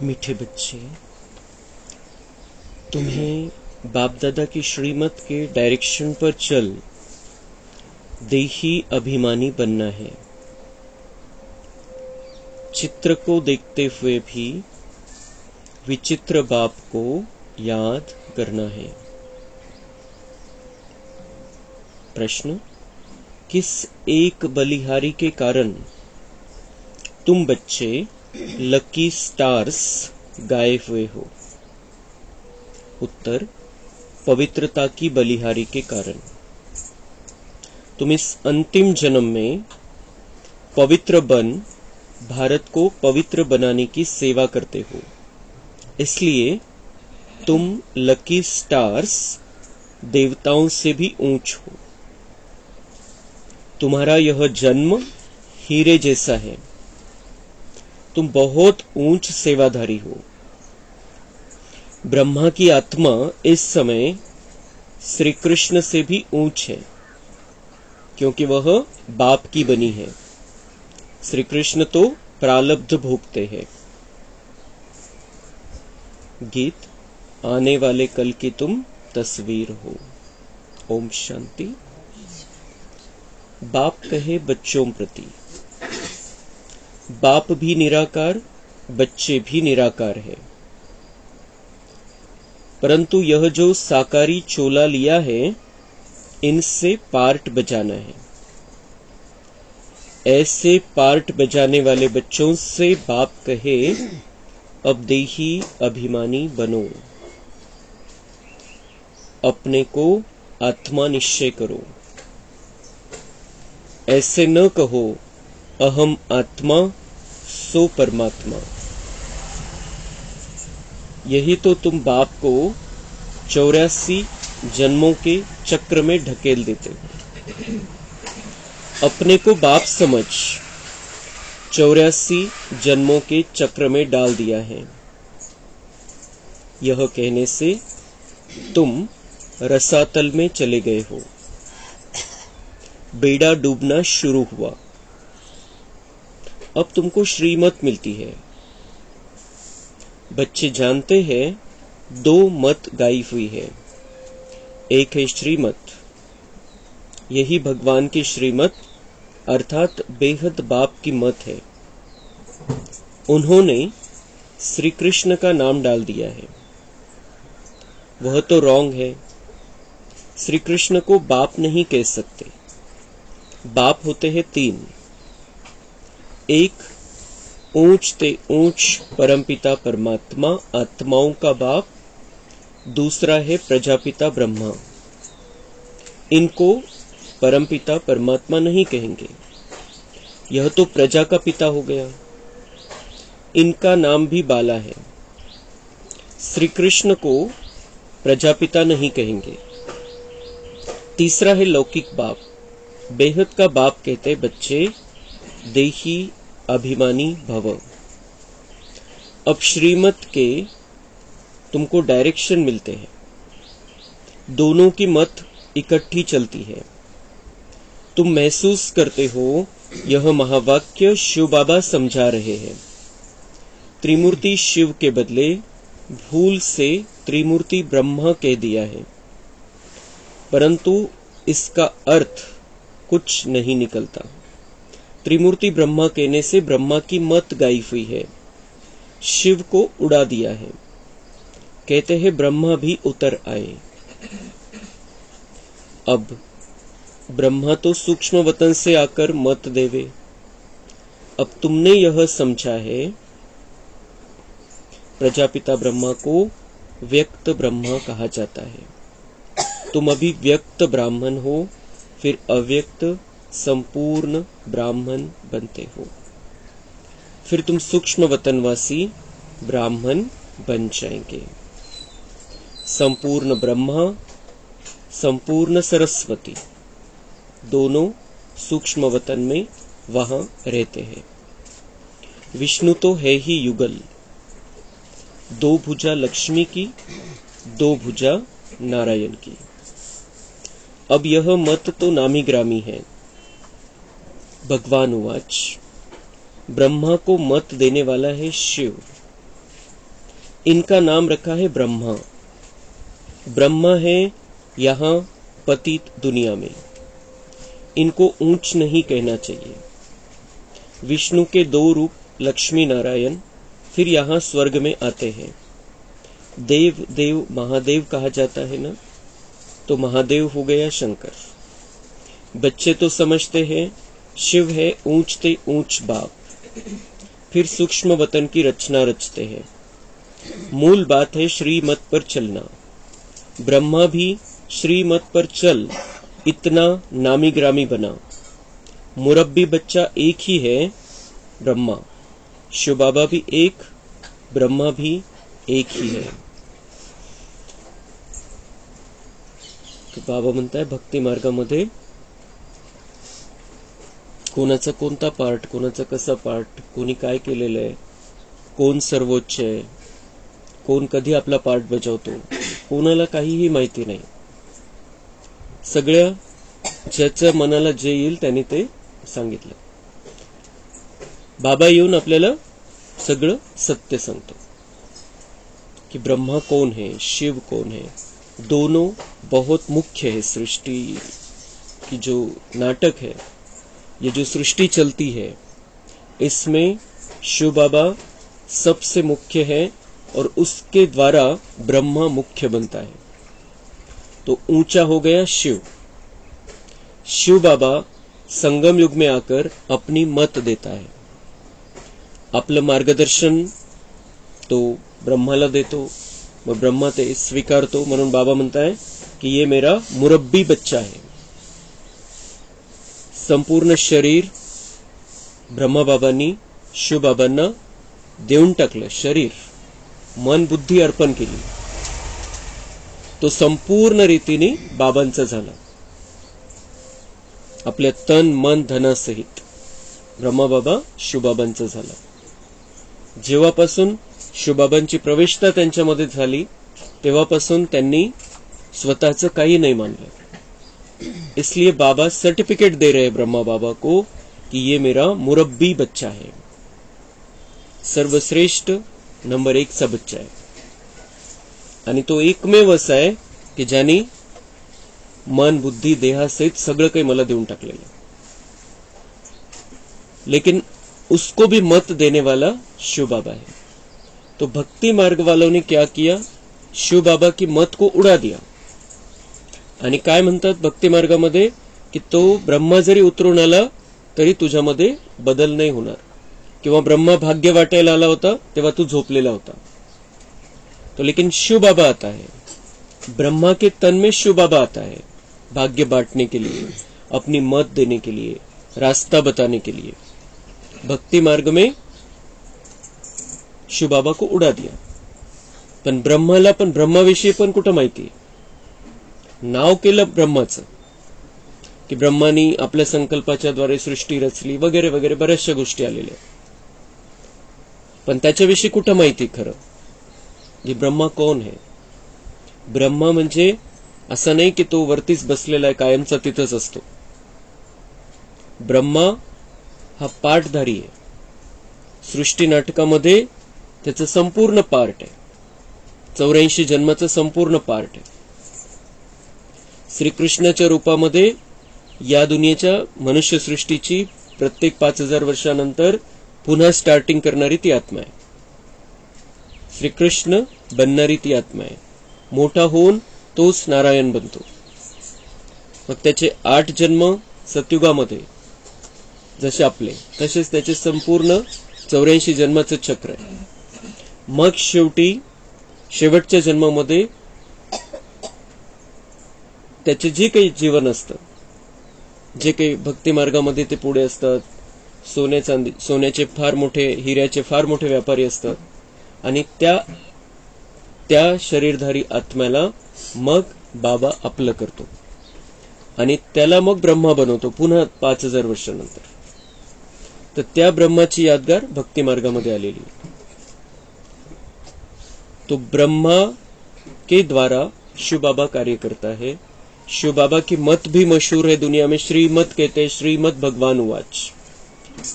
मीठे बच्चे, तुम्हें बाप दादा की श्रीमत के डायरेक्शन पर चल देही अभिमानी बनना है। चित्र को देखते हुए भी विचित्र बाप को याद करना है। प्रश्न: किस एक बलिहारी के कारण तुम बच्चे लकी स्टार्स गाए हुए हो? उत्तर: पवित्रता की बलिहारी के कारण। तुम इस अंतिम जन्म में पवित्र बन भारत को पवित्र बनाने की सेवा करते हो, इसलिए तुम लकी स्टार्स देवताओं से भी ऊंच हो। तुम्हारा यह जन्म हीरे जैसा है। तुम बहुत ऊंच सेवाधारी हो। ब्रह्मा की आत्मा इस समय श्री कृष्ण से भी ऊंच है, क्योंकि वह बाप की बनी है। श्री कृष्ण तो प्रारब्ध भोगते हैं। गीत: आने वाले कल की तुम तस्वीर हो। ओम शांति। बाप कहे बच्चों प्रति, बाप भी निराकार, बच्चे भी निराकार है, परंतु यह जो साकारी चोला लिया है, इनसे पार्ट बजाना है। ऐसे पार्ट बजाने वाले बच्चों से बाप कहे, अब देही अभिमानी बनो, अपने को आत्मा निश्चय करो। ऐसे न कहो अहम आत्मा सो परमात्मा। यही तो तुम बाप को 84 जन्मों के चक्र में ढकेल देते हो। अपने को बाप समझ 84 जन्मों के चक्र में डाल दिया है। यह कहने से तुम रसातल में चले गए हो। बेड़ा डूबना शुरू हुआ। अब तुमको श्रीमत मिलती है। बच्चे जानते हैं 2 मत गाई हुई है। एक है श्रीमत, यही भगवान की श्रीमत अर्थात बेहद बाप की मत है। उन्होंने श्री कृष्ण का नाम डाल दिया है। वह तो रॉन्ग है। श्री कृष्ण को बाप नहीं कह सकते। बाप होते हैं 3। एक ऊंच ते ऊंच परमपिता परमात्मा, आत्माओं का बाप। दूसरा है प्रजापिता ब्रह्मा। इनको परमपिता परमात्मा नहीं कहेंगे, यह तो प्रजा का पिता हो गया। इनका नाम भी बाला है। श्री कृष्ण को प्रजापिता नहीं कहेंगे। तीसरा है लौकिक बाप, बेहद का बाप कहते बच्चे देही अभिमानी भव। अब श्रीमत के तुमको डायरेक्शन मिलते हैं। दोनों की मत इकट्ठी चलती है। तुम महसूस करते हो यह महावाक्य शिव बाबा समझा रहे हैं। त्रिमूर्ति शिव के बदले भूल से त्रिमूर्ति ब्रह्मा कह दिया है, परंतु इसका अर्थ कुछ नहीं निकलता। त्रिमूर्ति ब्रह्मा कहने से ब्रह्मा की मत गाई हुई है। शिव को उड़ा दिया है। कहते हैं ब्रह्मा भी उतर आए। अब ब्रह्मा तो सूक्ष्म वतन से आकर मत देवे। अब तुमने यह समझा है प्रजापिता ब्रह्मा को व्यक्त ब्रह्मा कहा जाता है। तुम अभी व्यक्त ब्राह्मण हो, फिर अव्यक्त संपूर्ण ब्राह्मण बनते हो। फिर तुम सूक्ष्म वतनवासी ब्राह्मण बन जाएंगे। संपूर्ण ब्रह्मा, संपूर्ण सरस्वती दोनों सूक्ष्म वतन में वहां रहते हैं। विष्णु तो है ही युगल, 2 भुजा लक्ष्मी की, 2 भुजा नारायण की। अब यह मत तो नामी ग्रामी है। भगवान उवाच, ब्रह्मा को मत देने वाला है शिव। इनका नाम रखा है ब्रह्मा। ब्रह्मा है यहाँ पतित दुनिया में, इनको ऊंच नहीं कहना चाहिए। विष्णु के दो रूप लक्ष्मी नारायण फिर यहाँ स्वर्ग में आते हैं। देव देव महादेव कहा जाता है ना, तो महादेव हो गया शंकर। बच्चे तो समझते हैं शिव है ऊंचते ऊंच बाप, फिर सूक्ष्म वतन की रचना रचते हैं। मूल बात है श्रीमत पर चलना। ब्रह्मा भी श्रीमत पर चल इतना नामी ग्रामी बना। मुरब्बी बच्चा एक ही है ब्रह्मा, शिव बाबा भी एक, ब्रह्मा भी एक ही है। तो बाबा म्हणताय भक्ती मार्गामध्ये कोणाचा कोणता पार्ट, कोणाचा कसा पार्ट, कोणी काय केलेलं आहे, कोण सर्वोच्च आहे, कोण कधी आपला पार्ट बजावतो, कोणाला काहीही माहिती नाही। सगळ्या ज्याच्या मनाला जे येईल त्यांनी ते सांगितलं। बाबा येऊन आपल्याला सगळं सत्य सांगतो कि ब्रह्मा कौन है, शिव कौन है। दोनों बहुत मुख्य है। सृष्टि की जो नाटक है, ये जो सृष्टि चलती है, इसमें शिव बाबा सबसे मुख्य है और उसके द्वारा ब्रह्मा मुख्य बनता है। तो ऊंचा हो गया शिव। शिव बाबा संगम युग में आकर अपनी मत देता है, आपलं मार्गदर्शन तो ब्रह्माला देतो, मग ब्रह्मा ते स्वीकारतो। म्हणून बाबा म्हणताय कि ये मेरा मुरब्बी बच्चा है। संपूर्ण शरीर ब्रह्मा बाबांनी शिव बाबांना देऊन टाकलं। शरीर मन बुद्धी अर्पण केली, तो संपूर्ण रीतीने बाबांचा झाला। आपल्या तन मन धनासहित ब्रह्मा बाबा शिवबाबांचा झाला। जेव्हापासून शिवबाबांची प्रवेशता त्यांच्यामध्ये झाली, तेव्हापासून त्यांनी स्वतःचं काही नाही मानलं। इसलिए बाबा सर्टिफिकेट दे रहे ब्रह्मा बाबा को कि ये मेरा मुरब्बी बच्चा है, सर्वश्रेष्ठ नंबर 1 चा बच्चा आहे। आणि तो एकमेव असा आहे की ज्याने मन बुद्धि देहासहित सगळं काही मला देऊन टाकलेलं। लेकिन उसको भी मत देने वाला शिव बाबा है। तो भक्ति मार्ग वालों ने क्या किया, शिव बाबा की मत को उड़ा दिया। आणि काय म्हणतात भक्ती मार्गामध्ये की तो ब्रह्मा जरी उतरून आला तरी तुझ्यामध्ये बदल नाही होणार, किंवा ब्रह्मा भाग्य वाटायला आला होता तेव्हा तू झोपलेला होता। तो लेकिन शिव बाबा आता है, ब्रह्मा के तन में शिव बाबा आता है भाग्य बांटने के लिए, अपनी मत देने के लिए, रास्ता बताने के लिए। भक्ति मार्ग में शिव बाबा को उड़ा दिया। पण ब्रह्माला पण ब्रह्माविषयी पण कुठं माहिती आहे, नाव केलं ब्रह्माचं की ब्रह्मानी आपल्या संकल्पाच्या द्वारे सृष्टी रचली वगैरे वगैरे बऱ्याचशा गोष्टी आलेल्या, पण त्याच्याविषयी कुठं माहिती खरं की ब्रह्मा कोण है। ब्रह्मा म्हणजे असं नाही की तो वरतीच बसलेला आहे कायमचा तिथंच असतो। ब्रह्मा हा पाठधारी आहे, सृष्टी नाटकामध्ये त्याचं संपूर्ण पार्ट आहे, 84 जन्माचं संपूर्ण पार्ट आहे। श्रीकृष्णाच्या रूपामध्ये या दुनियेच्या मनुष्य सृष्टीची प्रत्येक 5000 वर्षानंतर पुन्हा स्टार्टिंग करणारी ती आत्मा आहे। श्रीकृष्ण बनणारी ती आत्मा आहे। मोठा होऊन तोच नारायण बनतो। मग त्याचे 8 जन्म सतयुगामध्ये जसे आपले, तसेच त्याचे संपूर्ण 84 जन्माचं चक्र आहे। मग शेवटच्या जन्मामध्ये त्याचे जे काही जीवन असतं, जे काही भक्ती मार्गामध्ये ते पुढे असतात, सोन्याचे फार मोठे, हिऱ्याचे फार मोठे व्यापारी असतात, आणि त्या शरीरधारी आत्म्याला मग बाबा आपलं करतो आणि त्याला मग ब्रह्मा बनवतो पुन्हा 5000 वर्षानंतर। तर त्या ब्रह्माची यादगार भक्ती मार्गामध्ये आलेली। तो ब्रह्मा के द्वारा शिव बाबा कार्य करता है। शिव बाबा की मत भी मशहूर है दुनिया में, श्रीमत कहते हैं, श्रीमत भगवान उवाच।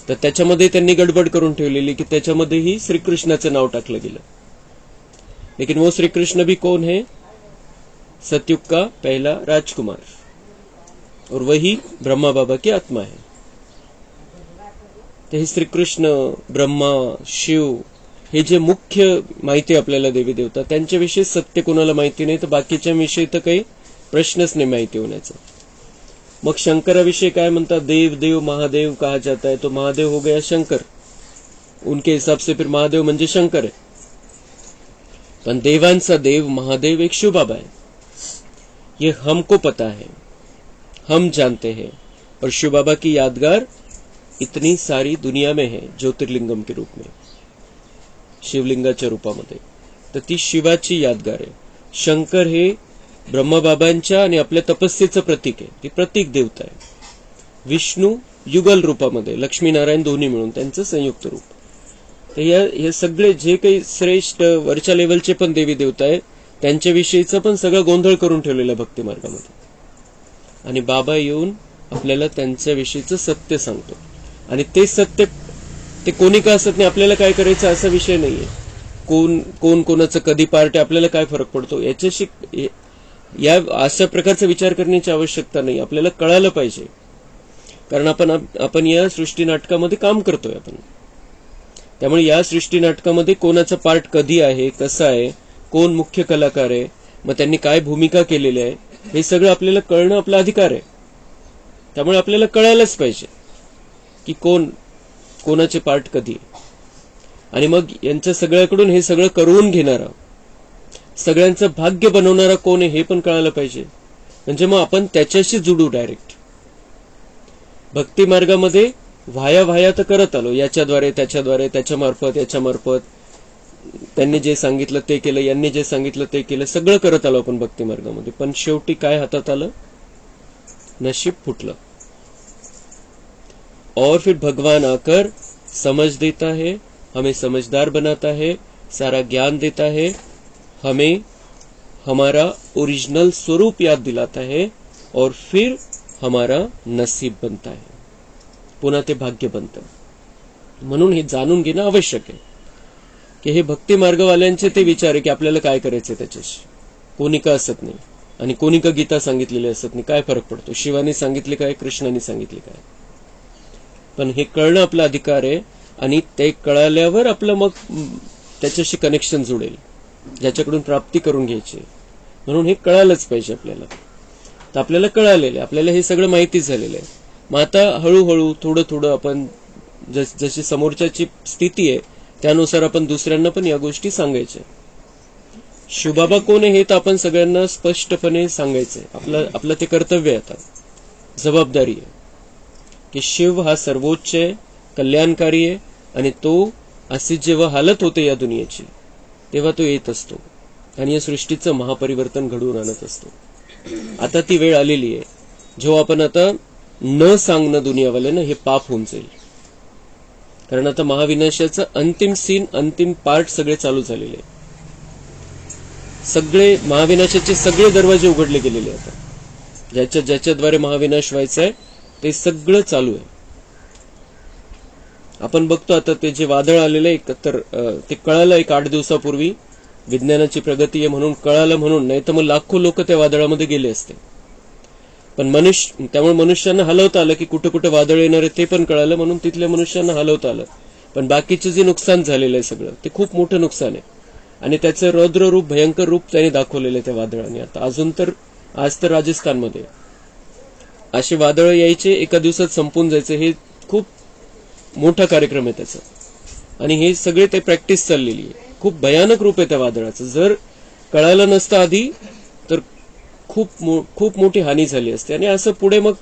तर त्याच्यामध्ये त्यांनी गडबड करून ठेवलेली की त्याच्यामध्येही श्रीकृष्णाचं नाव टाकलं गेलं। लेकिन वो श्री कृष्ण भी कौन है? सतयुग का पहला राजकुमार, और वही ब्रह्मा बाबा की आत्मा है. ते श्री कृष्ण, ब्रह्मा, शिव हे जे मुख्य माहिती आपल्याला देवी देवता त्यांच्याविषयी सत्य कोणाला माहिती नाही, तर बाकीच्या विषयी तर काही प्रश्नच नाही माहिती होण्याचा. मग शंकराविषयी काय म्हणतात? देव देव महादेव कहा जाता है, तो महादेव हो गया शंकर. उनके हिसाब से फिर महादेव म्हणजे शंकर है. पण देवांचा देव महादेव एक शिव बाबा है. ये हमको पता है, हम जानते हैं. और शिव बाबा की यादगार इतनी सारी दुनिया में है ज्योतिर्लिंगम के रूप में, शिवलिंगाच्या रूपामध्ये. तर ती शिवाची यादगार आहे. शंकर हे ब्रह्मबाबांच्या आणि आपल्या तपस्येचं प्रतीक आहे. ती प्रतीक देवता आहे. विष्णू युगल रूपामध्ये, लक्ष्मीनारायण दोन्ही मिळून त्यांचं संयुक्त रूप. तर हे सगळे जे काही श्रेष्ठ वरच्या लेवलचे पण देवी देवता आहे त्यांच्याविषयीचं पण सगळं गोंधळ करून ठेवलेलं भक्ती मार्गामध्ये. आणि बाबा येऊन आपल्याला त्यांच्याविषयीचं सत्य सांगतो. आणि ते सत्य ते कोणी का असत नाही, आपल्याला काय करायचं असा विषय नाहीये. कोण कोणाचं कधी पार्ट आहे, आपल्याला काय फरक पडतो याच्याशी या अशा प्रकारचा विचार करण्याची आवश्यकता नाही. आपल्याला कळायला पाहिजे, कारण आपण या सृष्टी नाटकामध्ये काम करतोय आपण. त्यामुळे या सृष्टी नाटकामध्ये कोणाचा पार्ट कधी आहे, कसा आहे, कोण मुख्य कलाकार आहे, मग त्यांनी काय भूमिका केलेली आहे, हे सगळं आपल्याला कळणं आपला अधिकार आहे. त्यामुळे आपल्याला कळायलाच पाहिजे की कोणाचे पार्ट कधी. आणि मग यांच्या सगळ्याकडून हे सगळं करून घेणारा, सगळ्यांचं भाग्य बनवणारा कोण आहे हे पण कळायला पाहिजे. म्हणजे मग आपण त्याच्याशी जुडू डायरेक्ट. भक्ती मार्गामध्ये वाया तर करत आलो, याच्याद्वारे त्याच्याद्वारे, त्याच्यामार्फत याच्यामार्फत. त्यांनी जे सांगितलं ते केलं, यांनी जे सांगितलं ते केलं, सगळं करत आलो आपण भक्ती मार्गामध्ये. पण शेवटी काय हातात आलं? नशीब फुटलं. और फिर भगवान आकर समझ देता है, हमें समझदार बनाता है, सारा ज्ञान देता है, हमें हमारा ओरिजिनल स्वरूप याद दिलाता है, और फिर हमारा नसीब बनता है. पुन्हा ते भाग्य बनतं. म्हणून हे जाणून घेणं आवश्यक आहे की हे भक्ती मार्गवाल्यांचे ते विचार आहे की आपल्याला काय करायचंय त्याच्याशी. कोणी का असत नाही आणि कोणी का गीता सांगितलेली असत नाही, काय फरक पडतो? शिवानी सांगितले काय, कृष्णाने सांगितले काय? पण हे कळणं आपला अधिकार आहे. आणि ते कळाल्यावर आपलं मग त्याच्याशी कनेक्शन जुळेल, ज्याच्याकडून प्राप्ती करून घ्यायची. म्हणून हे कळायलाच पाहिजे आपल्याला. तर आपल्याला कळालेलं आहे, आपल्याला हे सगळं माहिती झालेलं आहे. मग आता हळूहळू थोडं आपण जशी समोरच्याची स्थिती आहे त्यानुसार आपण दुसऱ्यांना पण या गोष्टी सांगायच्या. शिवबाबा कोण आहे हे तर आपण सगळ्यांना स्पष्टपणे सांगायचंय. आपलं ते कर्तव्य आहे, आता जबाबदारी आहे की शिव हा सर्वोच्च आहे, कल्याणकारी आहे. आणि तो अशी जेव्हा हालत होते या दुनियेची तेव्हा तो येत असतो आणि या सृष्टीचं महापरिवर्तन घडवून आणत असतो. आता ती वेळ आलेली आहे जेव्हा आपण आता न सांगणं दुनियावाल्यानं हे पाप होऊन जाईल. कारण आता महाविनाशाचं अंतिम सीन, अंतिम पार्ट सगळे चालू झालेले आहे. सगळे महाविनाशाचे सगळे दरवाजे उघडले गेलेले आता. ज्याच्याद्वारे महाविनाश व्हायचा आहे ते सगळं चालू आहे. आपण बघतो आता ते जे वादळ आलेलं आहे, तर ते कळालं 8 दिवसापूर्वी. विज्ञानाची प्रगती आहे म्हणून कळालं, म्हणून नाही तर मग लाखो लोक त्या वादळामध्ये गेले असते. पण त्यामुळे मनुष्यांना हलवता आलं की कुठे कुठे वादळ येणार आहे ते पण कळालं, म्हणून तिथल्या मनुष्यांना हलवता आलं. पण बाकीचं जे नुकसान झालेलं आहे सगळं ते खूप मोठं नुकसान आहे. आणि त्याचं रौद्र रूप, भयंकर रूप त्याने दाखवलेलं आहे त्या वादळाने. आता अजून तर आज तर राजस्थानमध्ये असे वादळ यायचे, एका दिवसात संपून जायचे. हे खूप मोठा कार्यक्रम आहे त्याचा. आणि हे सगळे ते प्रॅक्टिस चाललेली आहे. खूप भयानक रूप आहे त्या वादळाचं. जर कळालं नसतं आधी तर खूप मोठी हानी झाली असते. आणि असं पुढे मग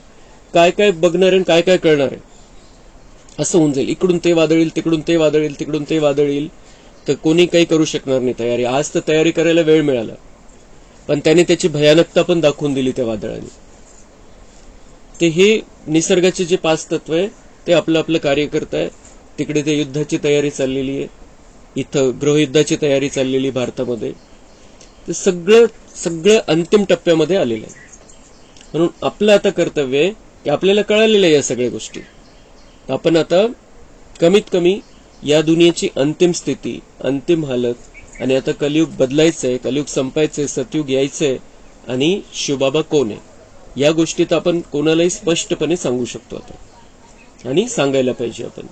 काय काय बघणार आहे, काय काय कळणार आहे असं होऊन जाईल. इकडून ते वादळ येईल, तिकडून ते वादळ येईल, तिकडून ते वादळ येईल. तर कोणी काही करू शकणार नाही तयारी. आज तर तयारी करायला वेळ मिळाला, पण त्याने त्याची भयानकता पण दाखवून दिली त्या वादळाने. ते हे निसर्गाचे जे 5 तत्व आहे ते आपलं कार्य करताय. तिकडे ते युद्धाची तयारी चाललेली आहे, इथं गृहयुद्धाची तयारी चाललेली भारतामध्ये. ते सगळं अंतिम टप्प्यामध्ये आलेलं आहे. म्हणून आपलं आता कर्तव्य आहे की आपल्याला कळालेलं आहे या सगळ्या गोष्टी. आपण आता कमीत कमी या दुनियेची अंतिम स्थिती, अंतिम हालत आणि आता कलियुग बदलायचंय, कलियुग संपायचंय, सतयुग यायचंय आणि शिवबाबा कोण आहे या गोष्टी तर आपण कोणालाही स्पष्टपणे सांगू शकतो आता आणि सांगायला पाहिजे आपण.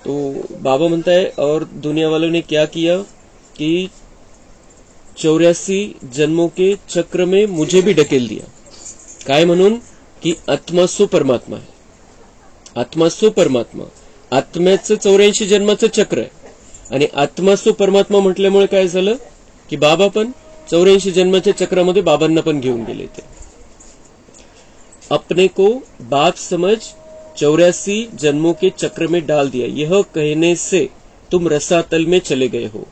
तो बाबा म्हणताय और दुनिया वालों ने क्या किया कि 84 जन्मों के चक्र में मुझे भी ढकेल दिया. काय म्हणून की आत्मा सो परमात्मा आहे. आत्मा सो परमात्मा, आत्म्याचं 84 जन्माचं चक्र आहे आणि आत्मा सो परमात्मा म्हटल्यामुळे काय झालं की बाबा पण 84 जन्माच्या चक्रामध्ये बाबांना पण घेऊन गेले. ते अपने को बाप समझ 84 जन्मों के चक्र में डाल दिया, यह कहने से तुम रसातल में चले गए हो,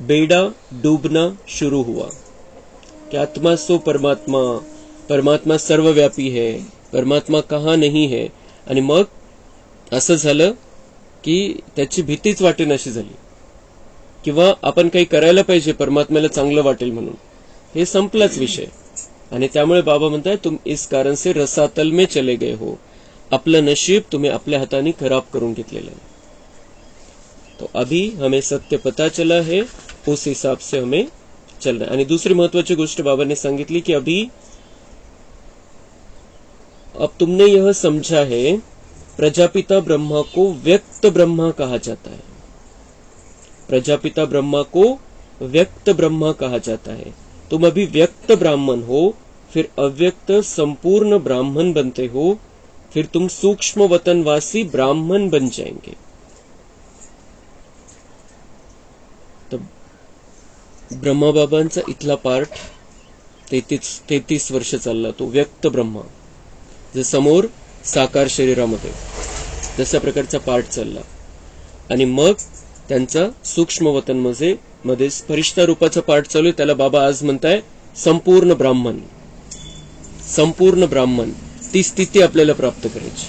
बेड़ा डूबना शुरू हुआ. कि आत्मा सो परमात्मा, परमात्मा सर्वव्यापी है, परमात्मा कहाँ नहीं है. आणि मग असं झालं की त्याची भीतीच वाटेनाशी झाली किंवा आपण काही करायला पाहिजे परमात्म्याला चांगलं वाटेल म्हणून. हे संपलाच विषय. आणि त्यामुळे बाबा म्हणताय तुम इस कारण से रसातल में चले गए हो, आपलं नशीब तुम्ही आपल्या हाताने खराब करून घेतलेलं आहे. तो अभी हमें सत्य पता चला है, उस हिसाब से हमें चलना है. आणि दुसरी महत्वाची गोष्ट बाबांनी सांगितली की अभी अब तुमने यह समझा है प्रजापिता ब्रह्मा को व्यक्त ब्रह्मा कहा जाता है. प्रजापिता ब्रह्मा को व्यक्त ब्रह्मा कहा जाता है. तुम अभी व्यक्त ब्राह्मण हो, फिर अव्यक्त संपूर्ण ब्राह्मण बनते हो, फिर तुम सूक्ष्म वतनवासी ब्राह्मण बन जाएंगे. तो ब्रह्मा बाबांचा इथला पार्ट 33 वर्ष चालला. तो व्यक्त ब्रह्मा जे समोर साकार शरीरामध्ये तशा प्रकारचा पार्ट चालला. आणि मग त्यांचा सूक्ष्म वतन मध्ये फरिश्ता रूपाचा पार्ट चालू आहे. त्याला बाबा आज म्हणताय संपूर्ण ब्राह्मण. संपूर्ण ब्राह्मण ती स्थिती आपल्याला प्राप्त करायची.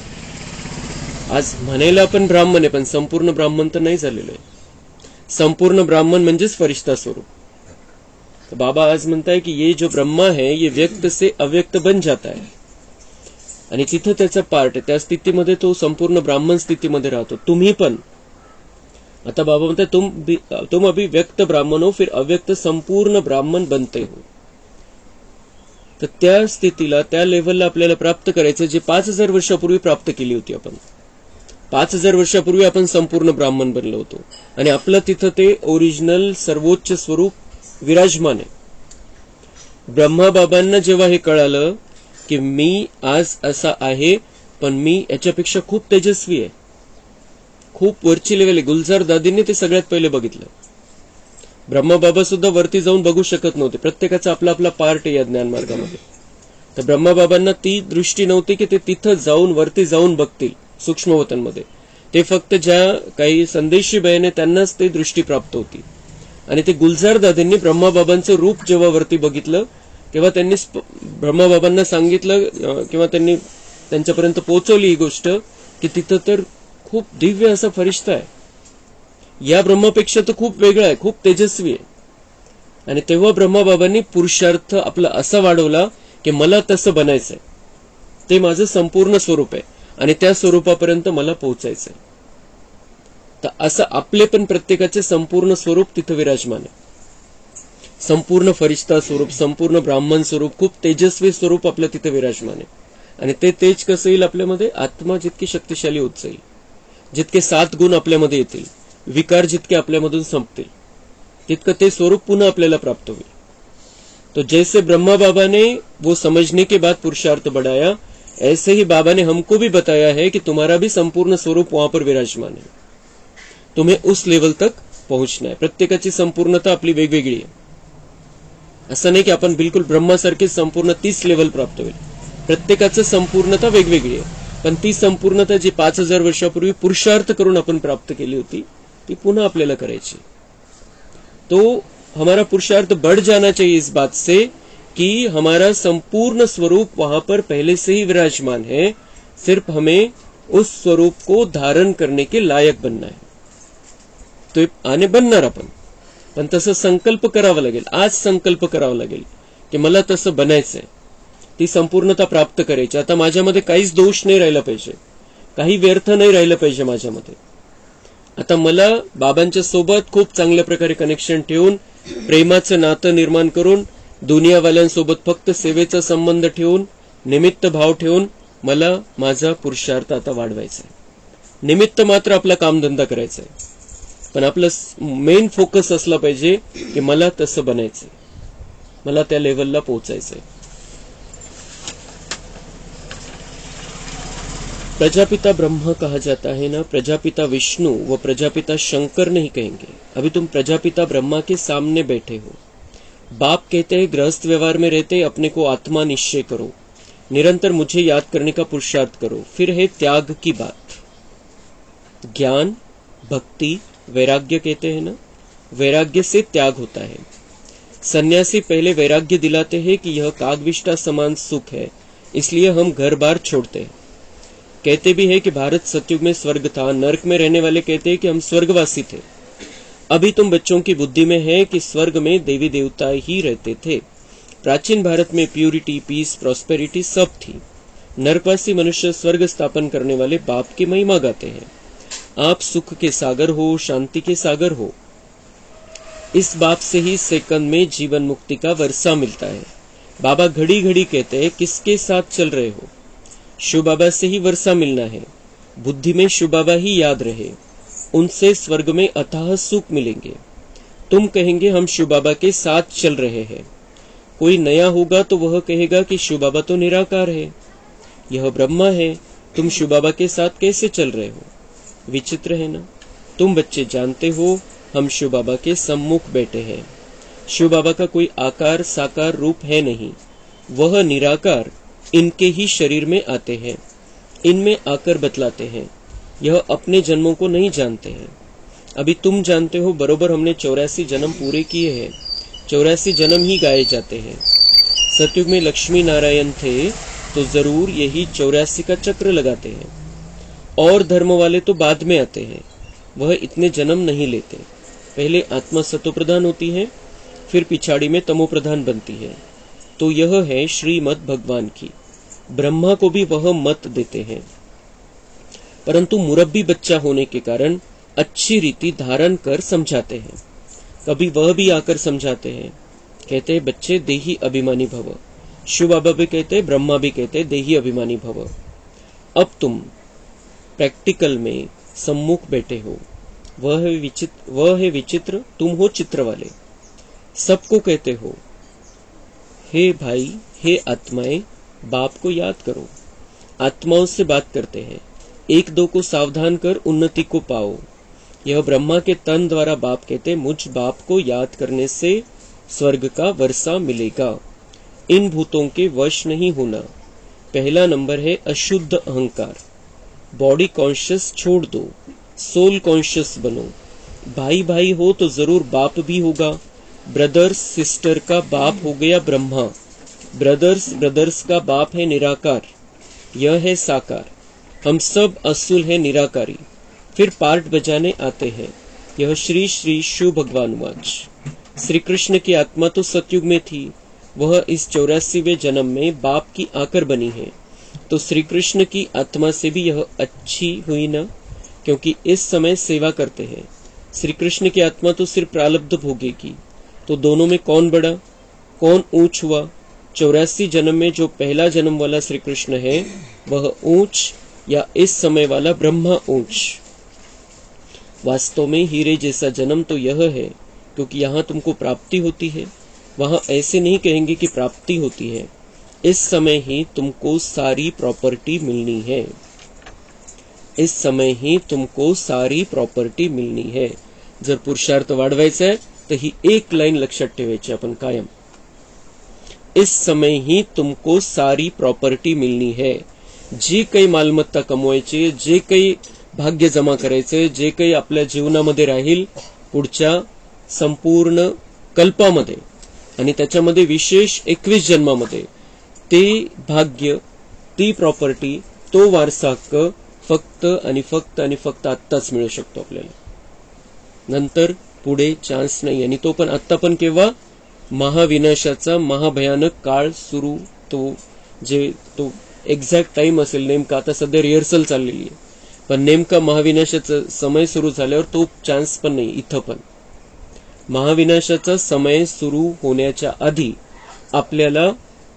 आज म्हणायला आपण ब्राह्मण आहे पण संपूर्ण ब्राह्मण तर नाही झालेलं आहे. संपूर्ण ब्राह्मण म्हणजेच फरिश्ता स्वरूप. तो बाबा आज म्हणताय की ये जो ब्रह्मा है ये व्यक्त से अव्यक्त बन जाता है आणि तिथं त्याचा पार्ट आहे. त्या स्थितीमध्ये तो संपूर्ण ब्राह्मण स्थितीमध्ये राहतो. तुम्ही पण आता बाबा म्हणतात तुम अभी व्यक्त ब्राह्मण हो, फिर अव्यक्त संपूर्ण ब्राह्मण बनते हो. तर त्या स्थितीला त्या लेव्हलला आपल्याला प्राप्त करायचं जे 5000 वर्षापूर्वी प्राप्त केली होती आपण. 5000 वर्षापूर्वी आपण संपूर्ण ब्राह्मण बनलो होतो आणि आपलं तिथं ते ओरिजिनल सर्वोच्च स्वरूप विराजमान आहे. ब्रह्मा बाबांना जेव्हा हे कळालं की मी आज असा आहे पण मी याच्यापेक्षा खूप तेजस्वी आहे, खूप वरची लेवल आहे. गुलजार दादींनी ते सगळ्यात पहिले बघितलं. ब्रह्मा बाबा सुद्धा वरती जाऊन बघू शकत नव्हते. प्रत्येकाचा आपला आपला पार्ट आहे या ज्ञान मार्गामध्ये. तर ब्रह्मा बाबांना ती दृष्टी नव्हती की ते तिथं जाऊन वरती जाऊन बघतील सूक्ष्मवतनमध्ये. ते फक्त ज्या काही संदेशी बयाने त्यांनाच ते दृष्टी प्राप्त होती. आणि ते गुलजार दादींनी ब्रह्मा बाबांचं रूप जेव्हा वरती बघितलं तेव्हा त्यांनी ब्रह्मा बाबांना सांगितलं किंवा त्यांनी त्यांच्यापर्यंत पोहोचवली ही गोष्ट की तिथं तर खूप दिव्य असा फरिश्ता आहे, या ब्रह्मापेक्षा तर खूप वेगळा आहे, खूप तेजस्वी आहे. आणि तेव्हा ब्रह्मा बाबांनी पुरुषार्थ आपला असा वाढवला की मला तसं बनायचंय, ते माझं संपूर्ण स्वरूप आहे आणि त्या स्वरूपापर्यंत मला पोहोचायचंय. तर असं आपले पण प्रत्येकाचे संपूर्ण स्वरूप तिथं विराजमान आहे. संपूर्ण फरिश्ता स्वरूप, संपूर्ण ब्राह्मण स्वरूप, खूप तेजस्वी स्वरूप आपलं तिथे विराजमान आहे. आणि ते तेज कसं येईल आपल्यामध्ये? आत्मा जितकी शक्तिशाली होत जाईल, जितके 7 गुण आपल्यामध्ये येतील, विकार जितके आपल्यामधून संपतील, तितकं ते स्वरूप पुन्हा आपल्याला प्राप्त होईल. तो जैसे ब्रह्मा बाबा ने वो समझने के बाद पुरुषार्थ बढ़ाया, ऐसे ही बाबा ने हमको भी बताया है कि तुम्हारा भी संपूर्ण स्वरूप वहां पर विराजमान है. तुम्हें उस लेवल तक पहुंचना है. प्रत्येकाची संपूर्णता आपली वेगवेगळी आहे. असं नाही की आपण बिलकुल ब्रह्मासारखी संपूर्ण 30 लेवल प्राप्त होईल. प्रत्येकाचं संपूर्णता वेगवेगळी आहे. पण ती संपूर्णता जी 5000 वर्षापूर्वी पुरुषार्थ करून आपण प्राप्त केली होती ती पुन्हा आपल्याला करायची. तो हमारा पुरुषार्थ बढ़ जाना चाहिए इस बात से कि हमारा संपूर्ण स्वरूप वहां पर पहले से ही विराजमान है, सिर्फ हमें उस स्वरूप को धारण करने के लायक बनना है. तो आने बनणार आपण, पण तसं संकल्प करावा लागेल. आज संकल्प करावा लागेल की मला तसं बनायचंय, ती संपूर्णता प्राप्त करायची. आता माझ्यामध्ये काहीच दोष नाही राहिला पाहिजे, काही व्यर्थ नाही राहिलं पाहिजे माझ्यामध्ये. आता मला बाबांच्या सोबत खूप चांगल्या प्रकारे कनेक्शन ठेवून, प्रेमाचं नातं निर्माण करून, दुनियावाल्यांसोबत फक्त सेवेचा संबंध ठेवून, निमित्त भाव ठेवून मला माझा पुरुषार्थ आता वाढवायचा आहे. निमित्त मात्र आपला कामधंदा करायचा आहे, पण आपलं मेन फोकस असला पाहिजे की मला तसं बनायचंय, मला त्या लेवलला पोहोचायचंय. प्रजापिता ब्रह्मा कहा जाता है ना, प्रजापिता विष्णु व प्रजापिता शंकर नहीं कहेंगे. अभी तुम प्रजापिता ब्रह्मा के सामने बैठे हो. बाप कहते हैं गृहस्थ व्यवहार में रहते अपने को आत्मा निश्चय करो, निरंतर मुझे याद करने का पुरुषार्थ करो. फिर है त्याग की बात. ज्ञान, भक्ति, वैराग्य कहते हैं ना, वैराग्य से त्याग होता है. सन्यासी पहले वैराग्य दिलाते हैं कि यह कागविष्टा समान सुख है, इसलिए हम घर बार छोड़ते हैं. कहते भी है कि भारत सतयुग में स्वर्ग था, नरक में रहने वाले कहते हैं कि हम स्वर्गवासी थे. अभी तुम बच्चों की बुद्धि में है कि स्वर्ग में देवी देवता ही रहते थे. प्राचीन भारत में प्यूरिटी, पीस, प्रॉस्पेरिटी सब थी. नरकवासी मनुष्य स्वर्ग स्थापन करने वाले बाप की महिमा गाते हैं. आप सुख के सागर हो, शांति के सागर हो. इस बाप से ही सेकंड में जीवन मुक्ति का वर्षा मिलता है. बाबा घड़ी घड़ी कहते हैं किसके साथ चल रहे हो. शिव बाबा से ही वर्षा मिलना है. बुद्धि में शिव बाबा ही याद रहे, उनसे स्वर्ग में अथाह सुख मिलेंगे. तुम कहेंगे हम शिव बाबा के साथ चल रहे हैं. कोई नया होगा तो वह कहेगा कि शिव बाबा तो निराकार है, यह ब्रह्मा है, तुम शिव बाबा के साथ कैसे चल रहे हो. विचित्र है ना. तुम बच्चे जानते हो हम शिव बाबा के सम्मुख बैठे हैं. शिव बाबा का कोई आकार साकार रूप है नहीं, वह निराकार इनके ही शरीर में आते हैं, इनमें आकर बतलाते हैं. यह अपने जन्मों को नहीं जानते हैं. अभी तुम जानते हो बरोबर हमने 84 जन्म पूरे किए हैं. 84 जन्म ही गाए जाते हैं. सतयुग में लक्ष्मी नारायण थे तो जरूर यही 84 का चक्र लगाते हैं. और धर्म वाले तो बाद में आते हैं, वह इतने जन्म नहीं लेते. पहले आत्मा सतोप्रधान होती है, फिर पिछाड़ी में तमोप्रधान बनती है. तो यह है श्रीमत भगवान की. ब्रह्मा को भी वह मत देते हैं, परंतु मुरब्बी बच्चा होने के कारण अच्छी रीति धारण कर समझाते हैं. कभी वह भी आकर समझाते हैं, कहते हैं बच्चे देही अभिमानी भव. शिव बाबा भी कहते हैं, ब्रह्मा भी कहते हैं देही अभिमानी भव. अब तुम प्रैक्टिकल में सम्मुख बैठे हो. वह है विचित्र, तुम हो चित्र वाले. सबको कहते हो हे भाई, हे आत्माएं, बाप को याद करो. आत्माओं से बात करते हैं, एक दो को सावधान कर उन्नति को पाओ. यह ब्रह्मा के तन द्वारा बाप कहते, मुझ बाप को याद करने से स्वर्ग का वर्षा मिलेगा. इन भूतों के वश नहीं होना. पहला नंबर है अशुद्ध अहंकार. बॉडी कॉन्शियस छोड़ दो, सोल कॉन्शियस बनो. भाई भाई हो तो जरूर बाप भी होगा. ब्रदर्स सिस्टर का बाप हो गया ब्रह्मा. ब्रदर्स का बाप है निराकार, यह है साकार. हम सब असुल है निराकारी. फिर पार्ट बजाने आते हैं. यह श्री श्री शिव भगवान वाच. श्री कृष्ण की आत्मा तो सतयुग में थी, वह इस 84वें जन्म में बाप की आकर बनी है. तो श्री कृष्ण की आत्मा से भी यह अच्छी हुई ना, क्योंकि इस समय सेवा करते हैं. श्री कृष्ण की आत्मा तो सिर्फ प्रारब्ध भोगेगी. तो दोनों में कौन बड़ा, कौन ऊंच हुआ. 84 जन्म में जो पहला जन्म वाला श्री कृष्ण है वह ऊंच, या इस समय वाला ब्रह्मा ऊंच. वास्तव में हीरे जैसा जन्म तो यह है, क्योंकि यहाँ तुमको प्राप्ति होती है. वहां ऐसे नहीं कहेंगे कि प्राप्ति होती है. इस समय ही तुमको सारी प्रॉपर्टी मिलनी है. इस समय ही तुमको सारी प्रॉपर्टी मिळणी है. जर पुरुषार्थ वाढवायचा आहे तर ही एक लाईन लक्षात ठेवायची आपण कायम. इस समय ही तुमको सारी प्रॉपर्टी मिळणी है. जी काही मालमत्ता कमवायची, जे काही भाग्य जमा करायचे, जे काही आपल्या जीवनामध्ये राहील पुढच्या संपूर्ण कल्पामध्ये आणि त्याच्यामध्ये विशेष 21 जन्मामध्ये, ते भाग्य, ती प्रॉपर्टी, तो वारसा हक्क फक्त आणि फक्त आणि फक्त आत्ताच मिळू शकतो आपल्याला. नंतर पुढे चान्स नाही. आणि तो पण आत्ता पण केव्हा, महाविनाशाचा महाभयानक काळ सुरू, तो एक्झॅक्ट टाइम असेल नेमका. आता सध्या रिहर्सल चाललेली आहे. पण नेमका महाविनाशाचा समय सुरू झाल्यावर तो चान्स पण नाही. इथं पण महाविनाशाचा समय सुरू होण्याच्या आधी आपल्याला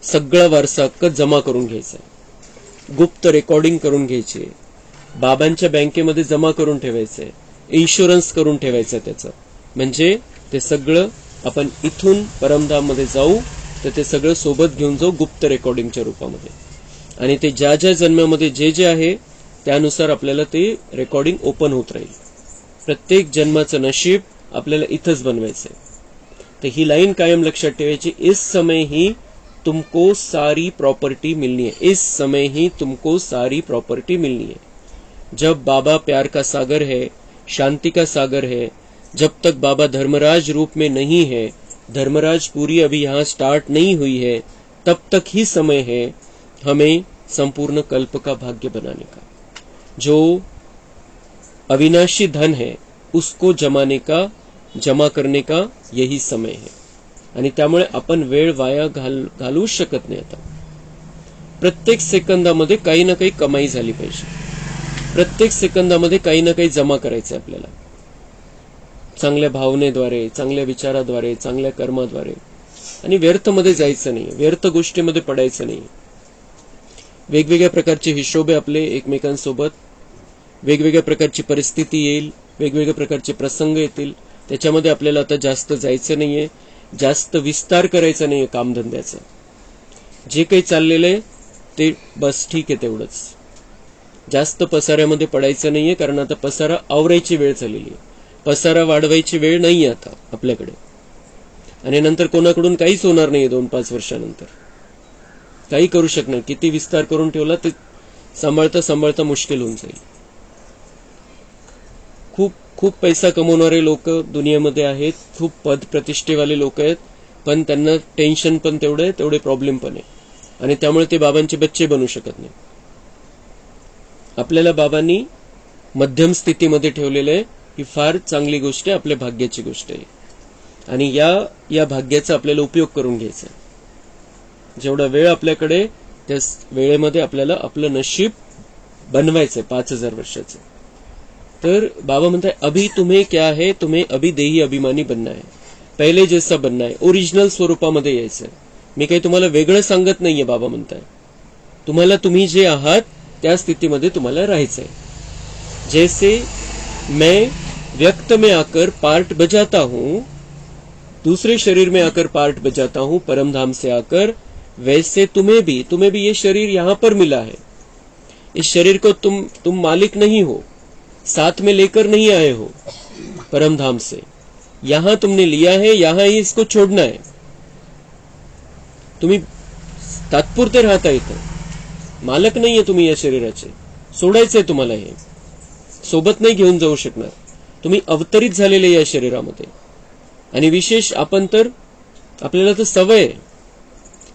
सगळा वारसा हक्क जमा करून घ्यायचा, गुप्त रेकॉर्डिंग करून घ्यायचे, बाबांच्या बँकेमध्ये जमा करून ठेवायचंय, इन्शुरन्स करून ठेवायचं त्याचं. म्हणजे ते सगळं आपण इथून परमधाममध्ये जाऊ तर ते सगळं सोबत घेऊन जाऊ गुप्त रेकॉर्डिंगच्या रूपामध्ये. आणि ते ज्या ज्या जन्मामध्ये जे जे आहे त्यानुसार आपल्याला ते रेकॉर्डिंग ओपन होत राहील. प्रत्येक जन्माचं नशीब आपल्याला इथंच बनवायचंय. तर ही लाईन कायम लक्षात ठेवायची. इस समय ही तुमको सारी प्रॉपर्टी मिलनी है, इस समय ही तुमको सारी प्रॉपर्टी मिलनी है. जब बाबा प्यार का सागर है, शांति का सागर है, जब तक बाबा धर्मराज रूप में नहीं है, धर्मराज पूरी अभी यहाँ स्टार्ट नहीं हुई है, तब तक ही समय है हमें संपूर्ण कल्प का भाग्य बनाने का. जो अविनाशी धन है उसको जमा करने का यही समय है. आणि त्यामुळे आपण वेळ वाया घालवू शकत नाही. आता प्रत्येक सेकंदामध्ये काही ना काही कमाई झाली पाहिजे. प्रत्येक सेकंदामध्ये काही ना काही जमा करायचं आपल्याला, चांगल्या भावनेद्वारे, चांगल्या विचाराद्वारे, चांगल्या कर्माद्वारे. आणि व्यर्थमध्ये जायचं नाही, व्यर्थ गोष्टीमध्ये पडायचं नाही. वेगवेगळ्या प्रकारचे हिशोबे आपले एकमेकांसोबत, वेगवेगळ्या प्रकारची परिस्थिती येईल, वेगवेगळ्या प्रकारचे प्रसंग येतील, त्याच्यामध्ये आपल्याला आता जास्त जायचं नाहीये, जास्त विस्तार करायचा नाहीये कामधंद्याचा. जे काही चाललेलं आहे ते बस ठीक आहे तेवढंच. जास्त पसाऱ्यामध्ये पडायचं नाहीये, कारण आता पसारा आवरायची वेळ झालेली आहे. पसारा वाढवायची वेळ नाहीये आता आपल्याकडे. आणि नंतर कोणाकडून काहीच होणार नाहीये. 2-5 वर्षानंतर काही करू शकणार. किती विस्तार करून ठेवला ते सांभाळता मुश्किल होऊन जाईल. खूप खूप पैसा कमवणारे लोक दुनियेमध्ये आहेत, खूप पद प्रतिष्ठेवाले लोक आहेत, पण त्यांना टेन्शन पण तेवढे प्रॉब्लेम पण आहे. आणि त्यामुळे ते बाबांचे बच्चे बनू शकत नाही. आपल्याला बाबांनी मध्यम स्थितीमध्ये ठेवलेलं आहे. ही फार चांगली गोष्ट आहे, आपल्या भाग्याची गोष्ट आहे. आणि या भाग्याचा आपल्याला उपयोग करून घ्यायचा. जेवढा वेळ आपल्याकडे, त्या वेळेमध्ये आपल्याला आपलं नशीब बनवायचंय 5000 वर्षाचं. तर बाबा म्हणताय अभी तुम्हें क्या है, तुम्हें अभी देही अभिमानी बनना है, पहिले जैसा बनना है, ओरिजिनल स्वरूपामध्ये यायचंय. मी काही तुम्हाला वेगळं सांगत नाहीये. बाबा म्हणताय तुम्हाला तुम्ही जे आहात त्या स्थितीमध्ये तुम्हाला राहायचंय. जैसे मैं व्यक्त में आकर पार्ट बजाता हूं, दूसरे शरीर में आकर पार्ट बजाता हूं परमधाम से आकर, वैसे तुम्हें भी ये शरीर यहां पर मिला है. इस शरीर को तुम मालिक नहीं हो, साथ में लेकर नहीं आए हो परमधाम से. यहां तुमने लिया है, यहां ही इसको छोड़ना है. तुम्ही तात्पुरते राहता इथं, मालक नाहीये तुम्ही या शरीराचे. सोडायचंय तुम्हाला, हे सोबत नाही घेऊन जाऊ शकणार. तुम्ही अवतरित झालेले या शरीरामध्ये. आणि विशेष आपण तर, आपल्याला तर सवय आहे.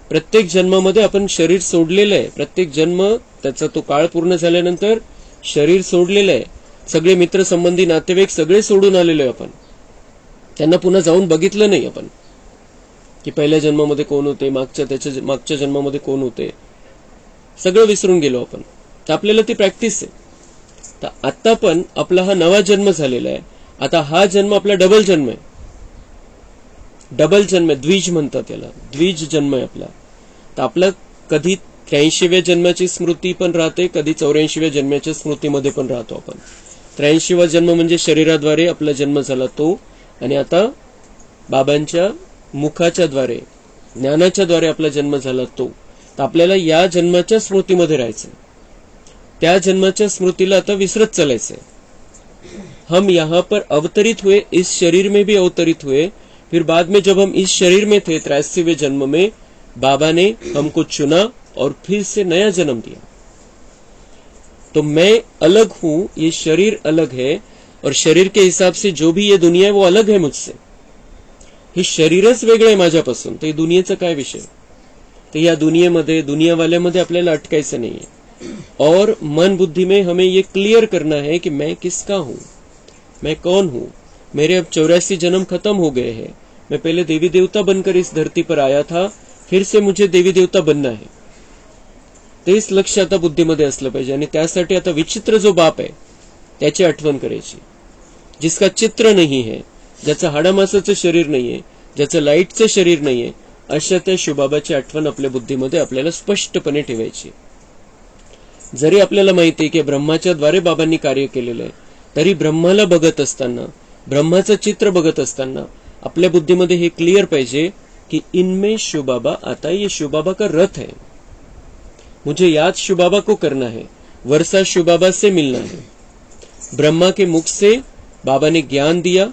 प्रत्येक जन्मामध्ये आपण शरीर सोडलेलं आहे. प्रत्येक जन्म त्याचा तो काळ पूर्ण झाल्यानंतर शरीर सोडलेलं आहे. सगळे मित्र संबंधी नातेवाईक सगळे सोडून आलेलो आहे आपण. त्यांना पुन्हा जाऊन बघितलं नाही आपण की पहिल्या जन्मामध्ये कोण होते, मागच्या जन्मामध्ये कोण होते, सगळं विसरून गेलो आपण. तर आपल्याला ती प्रॅक्टिस आहे. तर आता पण आपला हा नवा जन्म झालेला आहे. आता हा जन्म आपला डबल जन्म आहे. डबल जन्म, द्विज म्हणतात त्याला, द्विज जन्म आहे आपला. तर आपला कधी 83व्या जन्माची स्मृती पण राहते, कधी 84व्या जन्माच्या स्मृतीमध्ये पण राहतो आपण. 83वा जन्म म्हणजे शरीराद्वारे आपला जन्म झाला तो. आणि आता बाबांच्या मुखाच्या द्वारे, ज्ञानाच्या द्वारे आपला जन्म झाला तो. तर आपल्याला या जन्माच्या स्मृतीमध्ये राहायचं. त्या जन्माच्या स्मृतीला आता विसरत चालायचंय. हम यहाँ पर अवतरित हुए, इस शरीर में भी अवतरित हुए, फिर बाद में जब हम इस शरीर में थे 83वें जन्म में, बाबा ने हमको चुना और फिर से नया जन्म दिया. तो मैं अलग हूं, ये शरीर अलग है, और शरीर के हिसाब से जो भी ये दुनिया है वो अलग है मुझसे. हे शरीरच वेगळं आहे माझ्यापासून. तर दुनियेचा काय विषय. तर या दुनियेमध्ये, दुनियावाल्यामध्ये आपल्याला अटकायचं नाहीये. और मन बुद्धि में हमें ये क्लियर करना है कि मैं किसका हूं, मैं कौन हूं. मेरे अब 84 जन्म खत्म हो गए हैं. मैं पहले देवी देवता बनकर इस धरती पर आया था, फिर से मुझे देवी देवता बनना है. तेच लक्ष आता बुद्धीमध्ये असलं पाहिजे. आणि त्यासाठी आता विचित्र जो बाप आहे त्याची आठवण करायची, जिसका चित्र नाही है, ज्याचं हाडामासाचं शरीर नाहीये, ज्याचं लाईटचं शरीर नाहीये, अशा त्या शिवबाबाची आठवण आपल्या बुद्धीमध्ये आपल्याला स्पष्टपणे ठेवायची. जरी आपल्याला माहिती आहे की ब्रह्माच्या द्वारे बाबांनी कार्य केलेलं आहे, तरी ब्रह्माला बघत असताना, ब्रह्माचं चित्र बघत असताना आपल्या बुद्धीमध्ये हे क्लिअर पाहिजे कि इनमें शिव बाबा आता, ये शिव बाबा का रथ है, मुझे याद शिव बाबा को करना है, वर्षा शिव बाबा से मिलना है. ब्रह्मा के मुख से बाबा ने ज्ञान दिया,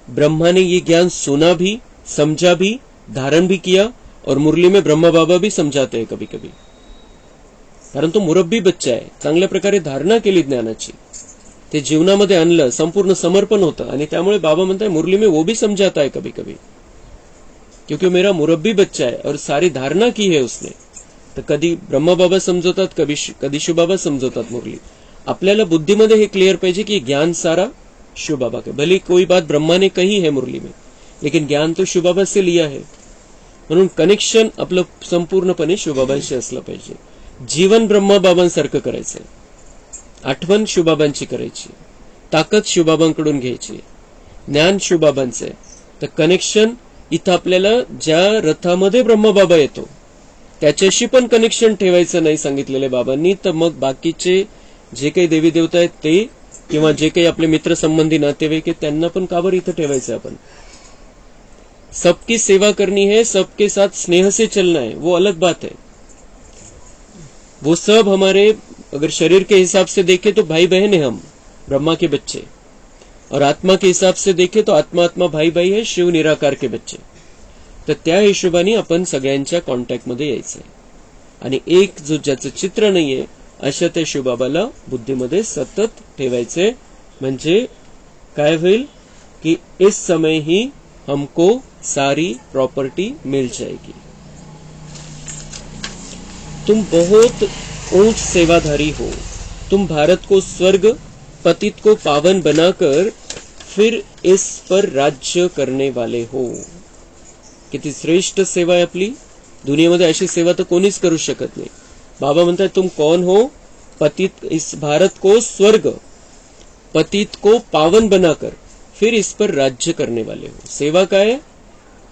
ब्रह्मा ने ये ज्ञान सुना भी, समझा भी, धारण भी किया, और मुरली में ब्रह्मा बाबा भी समझाते हैं कभी कभी, कारण तो मुरब्बी बच्चा आहे. चांगल्या प्रकारे धारणा केली ज्ञानाची, ते जीवनामध्ये आणलं, संपूर्ण समर्पण होतं, आणि त्यामुळे बाबा म्हणताय मुरली में वो भी समझाता है कभी कभी, क्योंकि मेरा मुरब्बी बच्चा है और सारी धारणा की है उसने. तर कधी ब्रह्मा बाबा समजवतात, कधी शिव बाबा समजवतात मुरली. आपल्याला बुद्धीमध्ये हे क्लिअर पाहिजे की ज्ञान सारा शिव बाबा का, भले कोई बात ब्रह्मा ने कही है मुरली में, लेकिन ज्ञान तो शिव बाबा से लिया है. म्हणून कनेक्शन आपलं संपूर्णपणे शिवबाबांशी असलं पाहिजे. जीवन ब्रह्मा बाबांसारखं करायचंय, आठवण शिवबाबांची करायची, ताकद शिवबाबांकडून घ्यायची, ज्ञान शिवबाबांचं आहे. तर कनेक्शन इथं आपल्याला ज्या रथामध्ये ब्रह्मबाबा येतो त्याच्याशी पण कनेक्शन ठेवायचं नाही सांगितलेले बाबांनी. तर मग बाकीचे जे काही देवी देवता आहेत ते, किंवा जे काही आपले मित्र संबंधी नातेवाईक आहेत त्यांना पण का बरं इथं ठेवायचं आपण. सबकी सेवा करनी है, सबके साथ स्नेह से चलना है, वो अलग बात है. वो सब हमारे, अगर शरीर के हिसाब से देखें तो भाई बहन है हम, ब्रह्मा के बच्चे, और आत्मा के हिसाब से देखें तो आत्मा आत्मा भाई भाई है, शिव निराकार के बच्चे. तर त्या हिशोबाने आपण सगळ्यांच्या कॉन्टॅक्टमध्ये यायचंय. आणि एक जो ज्याचं चित्र नाहीये अशा त्या शिवबाबाला बुद्धीमध्ये सतत ठेवायचे. म्हणजे काय होईल की इस समय ही हमको सारी प्रॉपर्टी मिल जाएगी. तुम बहुत ऊंच सेवाधारी हो, तुम भारत को स्वर्ग, पतित को पावन बनाकर फिर इस पर राज्य करने वाले हो. किती श्रेष्ठ सेवा आहे आपली. दुनियेमध्ये अशी सेवा तर कोणीच करू शकत नाही. बाबा म्हणतात तुम कौन हो, पतित, इस भारत को स्वर्ग, पतित को पावन बनाकर फिर इस पर राज्य करने वाले हो. सेवा काय है?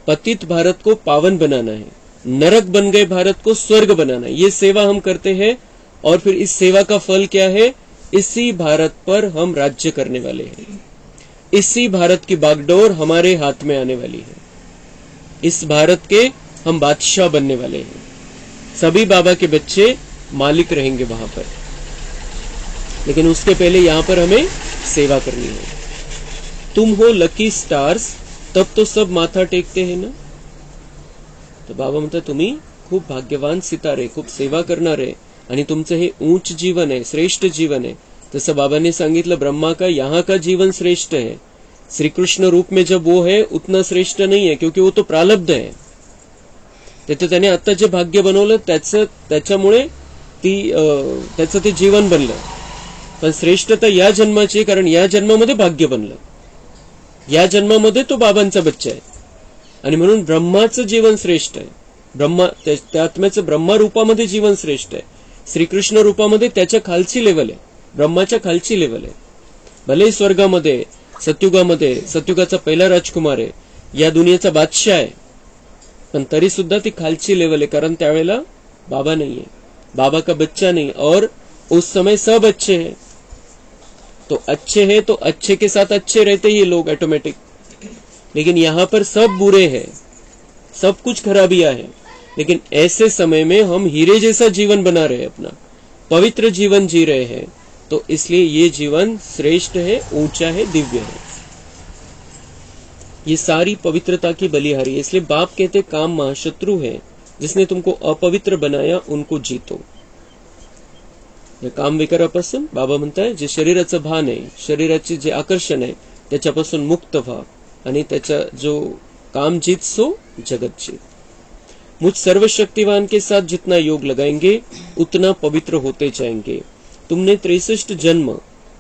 पतित भारत को पावन बनाना है, नरक बन गए भारत को स्वर्ग बनाना है. ये सेवा हम करते हैं, और फिर इस सेवा का फल क्या है? इसी भारत पर हम राज्य करने वाले हैं. इसी भारत की बागडोर हमारे हाथ में आने वाली है. इस भारत के हम बादशाह बनने वाले हैं. सभी बाबा के बच्चे मालिक रहेंगे वहां पर, लेकिन उसके पहले यहां पर हमें सेवा करनी है. तुम हो लकी स्टार्स, तब तो सब माथा टेकते हैं ना. तर बाबा म्हणतात तुम्ही खूप भाग्यवान सितारे, खूप सेवा करणारे, आणि तुमचं हे उच्च जीवन आहे, श्रेष्ठ जीवन आहे. तसं बाबांनी सांगितलं ब्रह्मा का यहाँ का जीवन श्रेष्ठ है, श्री कृष्ण रूप में जब वो है उतना श्रेष्ठ नहीं है, क्योंकि वो तो प्रारब्ध है. त्याने आता जे भाग्य बनवलं त्याच्यामुळे त्याचं ते जीवन बनलं. पण श्रेष्ठता या जन्माची, कारण या जन्मामध्ये भाग्य बनलं, या जन्मामध्ये तो बाबांचा बच्चा आहे. आणि म्हणून ब्रह्माचं जीवन श्रेष्ठ आहे. त्या आत्म्याचं ब्रह्मा रूपामध्ये जीवन श्रेष्ठ आहे. श्रीकृष्ण रूपामध्ये त्याच्या खालची लेवल आहे, ब्रह्माच्या खालची लेवल आहे. भले स्वर्गामध्ये, सत्युगामध्ये, सत्युगाचा पहिला राजकुमार आहे, या दुनियेचा बादशाह आहे, पण तरी सुद्धा ती खालची लेवल आहे. कारण त्यावेळेला बाबा नाहीये, बाबा का बच्चा नहीं, और उस समय सब अच्छे हैं. तो अच्छे हैं तो अच्छे के साथ अच्छे रहते ही लोग ऑटोमेटिक. लेकिन यहाँ पर सब बुरे हैं, सब कुछ खराबियां हैं. लेकिन ऐसे समय में हम हीरे जैसा जीवन बना रहे हैं, अपना पवित्र जीवन जी रहे हैं. तो इसलिए ये जीवन श्रेष्ठ है, ऊंचा है, दिव्य है. ये सारी पवित्रता की बलिहारी है. इसलिए बाप कहते काम महाशत्रु है, जिसने तुमको अपवित्र बनाया उनको जीतो. या काम विकारापासून बाबा म्हणताय जे शरीराचं भान आहे, शरीराचे जे आकर्षण आहे त्याच्यापासून मुक्त व्हा, आणि त्याचा जो काम जीत सो जगत जीत. मुझ सर्वशक्तिवान के साथ जितना योग लगाएंगे उतना पवित्र होते जाएंगे. तुमने 63 जन्म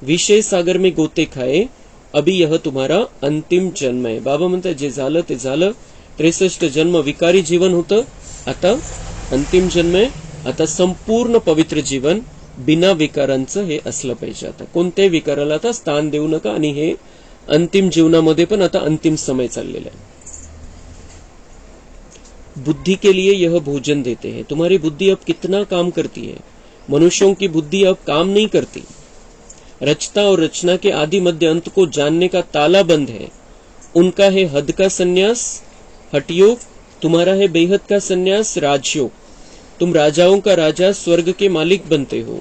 विषय सागर में गोते खाए, अभी यह तुम्हारा अंतिम जन्म आहे. बाबा म्हणतात जे झालं ते झालं. 63 जन्म विकारी जीवन होतं, आता अंतिम जन्म आहे. आता संपूर्ण पवित्र जीवन बिना विकारांचं हे असलं पाहिजे. आता कोणत्याही विकाराला आता स्थान देऊ नका. आणि हे अंतिम जीवनामध्ये पण आता अंतिम समय चाललेला आहे. बुद्धि के लिए यह भोजन देते हैं. तुम्हारी बुद्धि अब कितना काम करती है. मनुष्यों की बुद्धि अब काम नहीं करती. रचना और रचना के आदि मध्य अंत को जानने का ताला बंद है. उनका है हद का संन्यास हठयोग, तुम्हारा है बेहद का संन्यास राजयोग. तुम राजाओं का राजा स्वर्ग के मालिक बनते हो.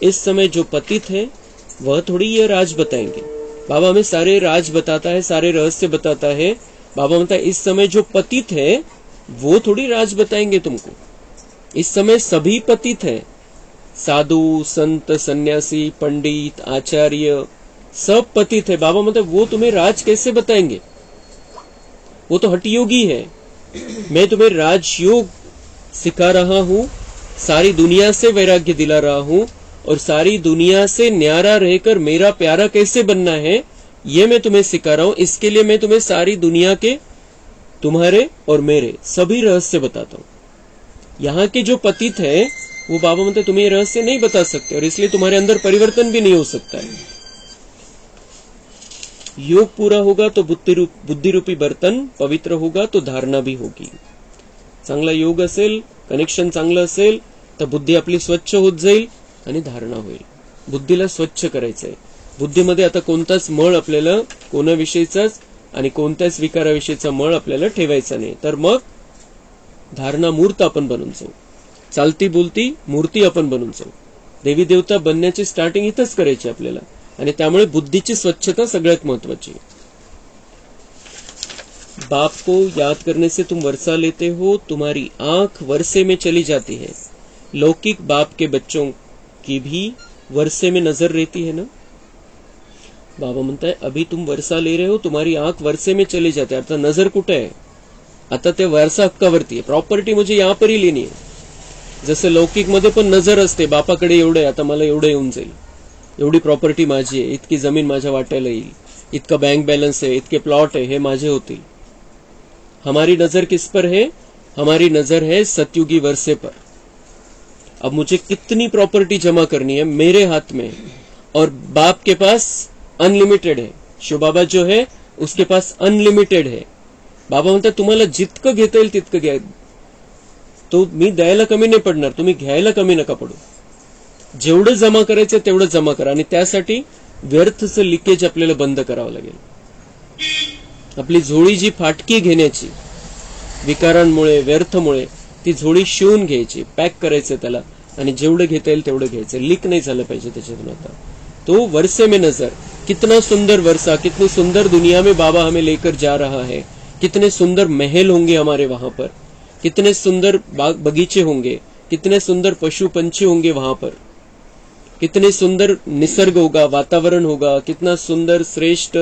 इस समय जो पतित है वह थोड़ी यह राज बताएंगे. बाबा हमें सारे राज बताता है, सारे रहस्य बताता है. बाबा बताता है इस समय जो पतित है वो थोड़ी राज बताएंगे तुमको. इस समय सभी पतित है. साधु, संत, सन्यासी, पंडित, आचार्य सब पतित है. बाबा मतलब वो तुम्हें राज कैसे बताएंगे. वो तो हठयोगी है. मैं तुम्हें राजयोग सिखा रहा हूं. सारी दुनिया से वैराग्य दिला रहा हूं और सारी दुनिया से न्यारा रहकर मेरा प्यारा कैसे बनना है ये मैं तुम्हें सिखा रहा हूं. इसके लिए मैं तुम्हें सारी दुनिया के, तुम्हारे और मेरे सभी रहस्य बताता हूं. यहाँ के जो पतित है वो बाबा मतलब तुम्हें रहस्य नहीं बता सकते और इसलिए तुम्हारे अंदर परिवर्तन भी नहीं हो सकता है. योग पूरा होगा तो बुद्धि रूपी बर्तन पवित्र होगा तो धारणा भी होगी. चांगला योग असेल, कनेक्शन चांगलं असेल तर बुद्धी आपली स्वच्छ होत जाईल आणि धारणा होईल. बुद्धीला स्वच्छ करायचंय. बुद्धीमध्ये आता कोणताच मळ आपल्याला कोणाविषयीचाच आणि कोणत्याच विकाराविषयीचा मळ आपल्याला ठेवायचा नाही. तर मग धारणा मूर्त आपण बनून जाऊ. चालती बोलती मूर्ती आपण बनून जाऊ. देवी देवता बनण्याची स्टार्टिंग इथंच करायची आपल्याला. आणि त्यामुळे बुद्धीची स्वच्छता सगळ्यात महत्वाची. बाप को याद करने से तुम वर्षा लेते हो. तुम्हारी आंख वर्षे में चली जाती है. लौकिक बाप के बच्चों की भी वर्षे में नजर रहती है ना. बाबा म्हणता है अभी तुम वर्षा ले रहे हो, तुम्हारी आंख वर्षे में चली जाती है. आता नजर कुठे आहे. आता ते वर्षा हक्कावरती आहे. प्रॉपर्टी मुझे यहाँ पर ही लेनी है. जसं लौकिक मध्ये पण नजर असते बापाकडे एवढे, आता मला एवढं येऊन जाईल, एवढी प्रॉपर्टी माझी आहे, इतकी जमीन माझ्या वाट्याला येईल, इतका बँक बैलेंस है, इतके प्लॉट है, हे माझे होतील. हमारी नजर किस पर है. हमारी नजर है सतयुगी वर्षे पर. अब मुझे कितनी प्रॉपर्टी जमा करनी है मेरे हाथ में. और बाप के पास अनलिमिटेड है. शिव बाबा जो है उसके पास अनलिमिटेड है. बाबा म्हणतात तुम्हाला जितकं घेता येईल तितकं घ्या. तो मी द्यायला कमी नाही पडणार, तुम्ही घ्यायला कमी नका पडू. जेवढं जमा करायचं तेवढं जमा करा. आणि त्यासाठी व्यर्थचं लिकेज आपल्याला बंद करावं लागेल. आपली झोळी जी फाटकी घेण्याची विकारांमुळे, व्यर्थमुळे, ती झोळी शिवून घ्यायची, पॅक करायचं त्याला आणि जेवढं घेता येईल तेवढं घ्यायचं. लीक नाही झालं पाहिजे त्याच्यातून. आता तो वर्षे में नजर. कितना सुंदर वर्षा, कितनी सुंदर दुनिया में बाबा हमें लेकर जा रहा है. कितने सुंदर महल होंगे हमारे वहां पर, कितने सुंदर बगीचे होंगे, कितने सुंदर पशु पंछी होंगे वहां पर, कितने सुंदर निसर्ग होगा, वातावरण होगा, कितना सुंदर श्रेष्ठ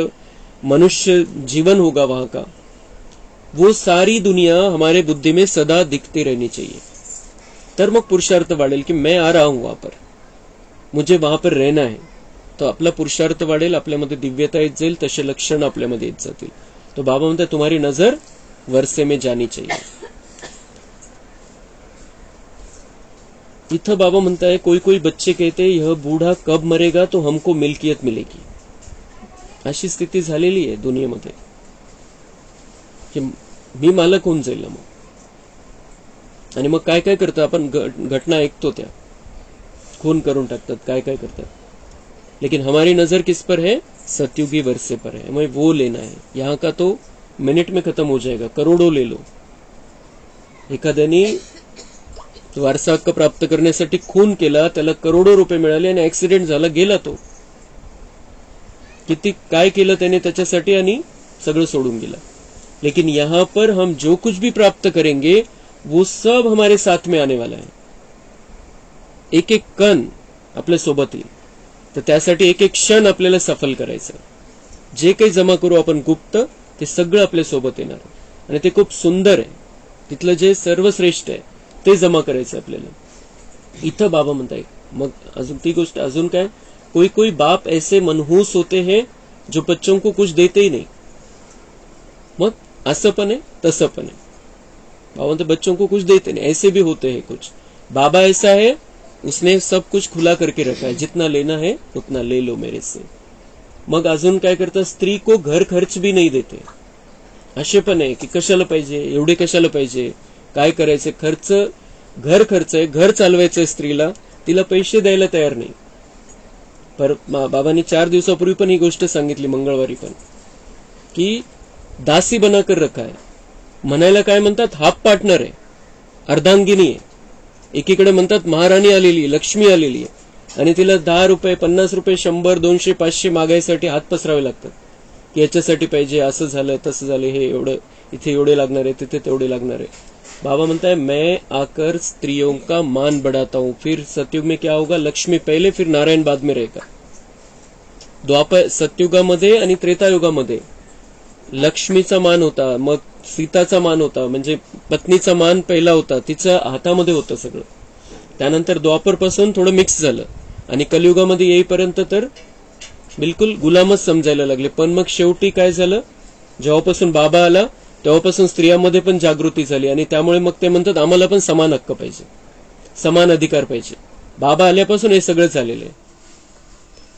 मनुष्य जीवन होगा वहां का. वो सारी दुनिया हमारे बुद्धि में सदा दिखती रहनी चाहिए. तर मग पुरुषार्थ वाढेल की मैं आ रहा हूं वहां पर, मुझे वहां पर रहना है. तो आपला पुरुषार्थ वाढेल, आपल्यामध्ये दिव्यता येत जाईल, तसे लक्षण आपल्यामध्ये येत जातील. तो बाबा म्हणतात तुम्हारी नजर वर्षे में जानी चाहिए. इथं बाबा म्हणताय कोई कोई बच्चे कहते यह बूढ़ा कब मरेगा तो हमको मिल्कियत मिलेगी. अशी स्थिती झालेली आहे दुनियेमध्ये की मी मालक होऊन जाईल मग. आणि मग काय काय करतं आपण, घटना ऐकतो त्या खून करून टाकतात, काय काय करतात. लेकिन हमारी नजर किस पर है. सतयुगी वर्षे पर है. हमें वो लेना है. यहाँ का तो मिनट में खत्म हो जाएगा. करोडों ले लो. एखाद्याने वारसा हक्क प्राप्त करण्यासाठी खून केला, त्याला करोडो रुपये मिळाले आणि ऍक्सिडेंट झाला, गेला तो. किती काय केलं त्याने त्याच्यासाठी आणि सगळं सोडून गेला. लेकिन यहाँ पर हम जो कुछ भी प्राप्त करेंगे वो सब हमारे साथ में आने वाला है. एक एक कण आपल्या सोबत येईल. तर त्यासाठी एक एक क्षण आपल्याला सफल करायचं. जे काही जमा करू आपण गुप्त ते सगळं आपल्या सोबत येणार आणि ते खूप सुंदर आहे. तिथलं जे सर्वश्रेष्ठ आहे ते जमा करायचं आपल्याला. इथं बाबा म्हणताय मग अजून ती गोष्ट अजून काय. कोई कोई बाप ऐसे मनहूस होते हैं जो बच्चों को कुछ देते ही नहीं. मग असं पण आहे तसं पण आहे. बाबा म्हणते बच्चों को कुछ देते नहीं. ऐसे भी होते हैं कुछ बाबा ऐसा है, उसने सब कुछ खुला करके रखा है, जितना लेना है उतना ले लो मेरे से. मग अजून काय करतात, स्त्री को घर खर्च भी नाही देते. असे पण आहे की कशाला पाहिजे, एवढे कशाला पाहिजे, काय करायचे, घर खर्च आहे, घर चालवायचंय स्त्रीला, तिला पैसे द्यायला तयार नाही. पर बाबांनी 4 दिवसापूर्वी पण ही गोष्ट सांगितली, मंगळवारी पण, की दासी बनाकर रखा है. म्हणायला काय म्हणतात, हाफ पार्टनर आहे, अर्धांगिनी आहे. एकीकडे म्हणतात महाराणी आलेली, लक्ष्मी आलेली आहे, आणि तिला 10 रुपये, 50 रुपये, 100, 200, 500 मागायसाठी हात पसरावे लागतात, की याच्यासाठी पाहिजे, असं झालं, तसं झालं, हे एवढं, इथे एवढे लागणार आहे, तिथे तेवढे लागणार आहे. बाबा म्हणताय, मैं आकर स्त्रियों का मान बढ़ाता हूं. फिर सतयुग में क्या होगा, लक्ष्मी पहले फिर नारायण बाद में रहेगा. द्वापर सतयुगामध्ये आणि त्रेतायुगामध्ये लक्ष्मीचा मान होता, मग सीताचा मान होता, म्हणजे पत्नीचा मान पहिला होता, तिच्या हातामध्ये होतं सगळं. त्यानंतर द्वापर पासून थोडं मिक्स झालं, आणि कलियुगामध्ये येईपर्यंत तर बिलकुल गुलामच समजायला लागले. पण मग शेवटी काय झालं, जेव्हापासून बाबा आला तेव्हापासून स्त्रियांमध्ये पण जागृती झाली, आणि त्यामुळे मग ते म्हणतात आम्हाला पण समान हक्क पाहिजे, समान अधिकार पाहिजे. बाबा आल्यापासून हे सगळं झालेलं आहे.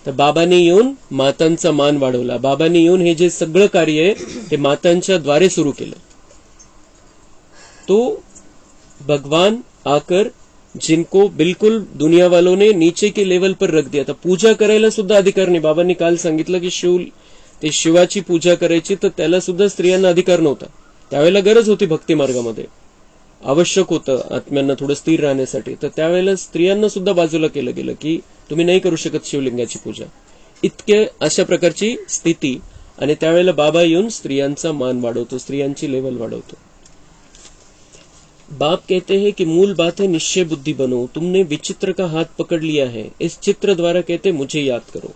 तर बाबांनी येऊन मातांचा मान वाढवला. बाबांनी येऊन हे जे सगळं कार्य आहे ते मातांच्या द्वारे सुरू केलं. तो भगवान आकर जिनको बिल्कुल दुनिया वालों ने नीचे के लेवल पर रख दिया था. पूजा करायला सुद्धा अधिकार नाही. बाबांनी काल सांगितलं की ते शिवाची पूजा करायची, तर त्याला सुद्धा स्त्रियांना अधिकार नव्हता. त्यावेळेला गरज होती भक्ती मार्गामध्ये, आवश्यक होतं आत्म्यांना थोडं स्थिर राहण्यासाठी, तर त्यावेळेला स्त्रियांना सुद्धा बाजूला केलं गेलं की तुम्ही नाही करू शकत शिवलिंगाची पूजा, इतके अशा प्रकारची स्थिती. आणि त्यावेळेला बाबा येऊन स्त्रियांचा मान वाढवतो, स्त्रियांची लेवल वाढवतो. बाप कहते हैं कि मूल बात है निश्चय बुद्धि बनो. तुमने विचित्र का हाथ पकड़ लिया है, इस चित्र द्वारा कहते मुझे याद करो.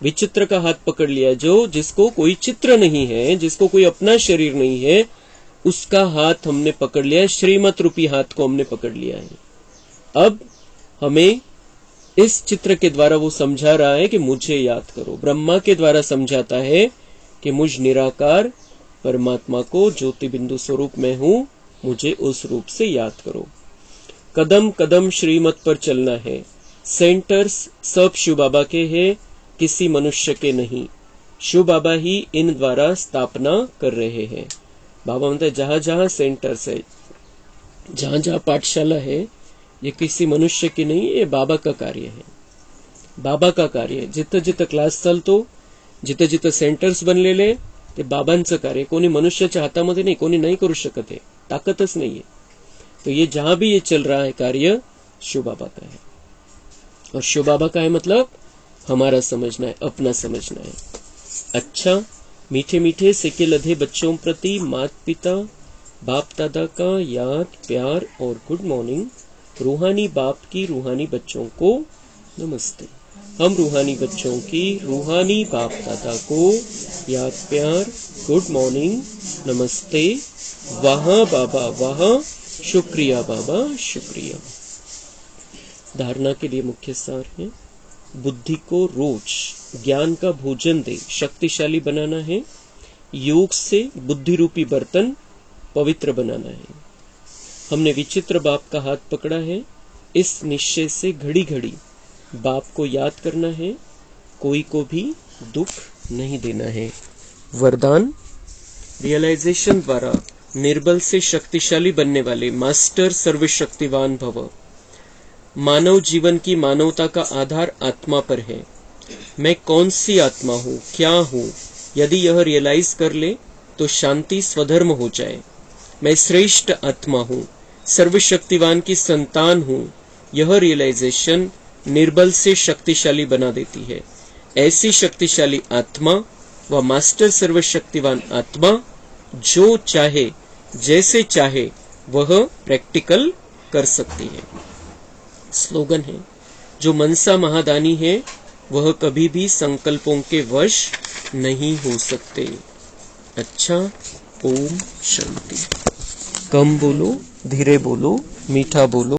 विचित्र का हाथ पकड़ लिया, जिसको कोई चित्र नहीं है, जिसको कोई अपना शरीर नहीं है, उसका हाथ हमने पकड़ लिया है. श्रीमत रूपी हाथ को हमने पकड़ लिया है. अब हमें इस चित्र के द्वारा वो समझा रहा है कि मुझे याद करो. ब्रह्मा के द्वारा समझाता है कि मुझ निराकार परमात्मा को ज्योति बिंदु स्वरूप में हूं, मुझे उस रूप से याद करो. कदम कदम श्रीमत पर चलना है. सेंटर्स सब शिव बाबा के हैं, किसी मनुष्य के नहीं. शिव बाबा ही इन द्वारा स्थापना कर रहे हैं. बाबा म्हणते जहां जहां सेंटर्स है, जहां जहां पाठशाला है, ये किसी मनुष्य की नहीं, ये बाबा का कार्य है. बाबा का कार्य है. जिथं जिथं क्लास चालतो, जिथं जिथं सेंटर्स बनलेले, ते बाबांचं कार्य. कोणी मनुष्याच्या हातामध्ये नाही, कोणी नाही करू शकत है, ताकतच नाहीये. तो ये जहां भी ये चल रहा है कार्य, शिव बाबा का है. और शिव बाबा का है मतलब हमारा समझना है, अपना समझना है. अच्छा, मीठे मीठे सेके लधे बच्चों प्रति माता पिता बाप दादा का याद, प्यार और गुड मॉर्निंग. रूहानी बाप की रूहानी बच्चों को नमस्ते. हम रूहानी बच्चों की रूहानी बाप दादा को याद, प्यार, गुड मॉर्निंग, नमस्ते. वहां बाबा वहां, शुक्रिया बाबा शुक्रिया. धारणा के लिए मुख्य सार है, बुद्धि को रोज ज्ञान का भोजन दे, शक्तिशाली बनाना है. योग से बुद्धि रूपी बर्तन पवित्र बनाना है. हमने विचित्र बाप का हाथ पकड़ा है. इस निश्चय से घड़ी घड़ी बाप को याद करना है, कोई को भी दुख नहीं देना है. वरदान, रियलाइजेशन द्वारा निर्बल से शक्तिशाली बनने वाले मास्टर सर्वशक्तिवान भव. मानव जीवन की मानवता का आधार आत्मा पर है. मैं कौन सी आत्मा हूँ, क्या हूँ, यदि यह रियलाइज कर ले तो शांति स्वधर्म हो जाए. मैं श्रेष्ठ आत्मा हूँ, सर्वशक्तिवान की संतान हूँ. यह रियलाइजेशन निर्बल से शक्तिशाली बना देती है. ऐसी शक्तिशाली आत्मा व मास्टर सर्वशक्तिवान आत्मा जो चाहे जैसे चाहे वह प्रैक्टिकल कर सकती है. स्लोगन है, जो मनसा महादानी है वह कभी भी संकल्पों के वश नहीं हो सकते. अच्छा, ओम शांति. कम बोलो, धीरे बोलो, मीठा बोलो.